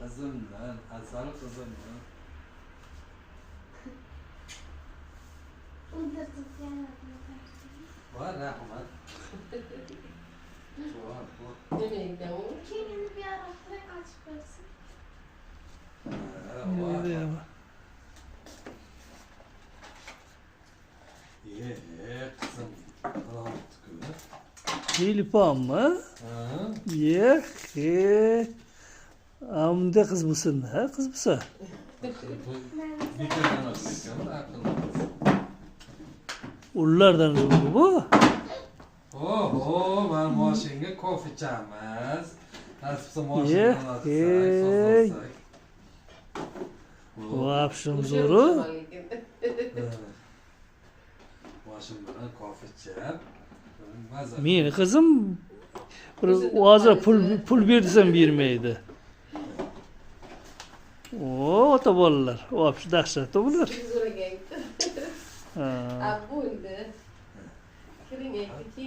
Kızımdan, Hasan kızımdan. Var rahmat. Var. Demek de o. Kendini bir ara direkt açıp versin. Var. Ye kızım. Allah'ım tıkıyor. Hilipam mı? Ye ki. Amda kız mısın? Ha kız mısın? Bir kere nasıl yapıyorsun? Aklına. Ullardan bu. Oho, ben maşinga kofe içamiz. Nasibsa Ye, maşinga alsak, hey. sozlasak. Vapşım zoru. Maşin bilan kofe ichib, maza. Meni kızım hozir pul bersam bermaydi. O ota bolalar. Vapşı dahshat bular. Biz oraya gittik. Ha. Abuldu. Kiring ekti.